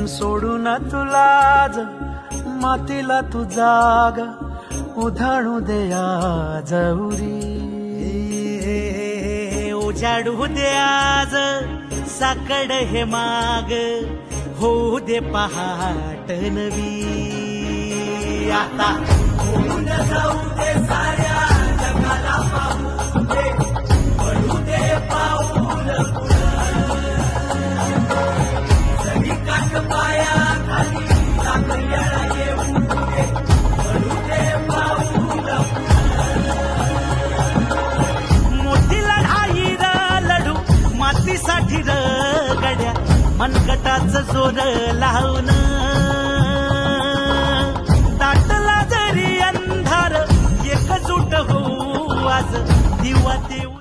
सोडून तुलाज मातीला तू जाग उधाणू दे आज उरी. उजाडू दे आज साकड हे माग होऊ दे पहाट नवी. आता होऊन जाऊ दे साऱ्या जगाला पाहू दे पडू दे पाऊल सगळी काट पाया खाली साखळ्याला येऊ दे पडू दे पाऊल. मोठी लढाई लढू मातीसाठी गड्या मनगटाचं जोर लावून. दाटला जरी अंधार एकजूट होऊ आज दिवा देऊ.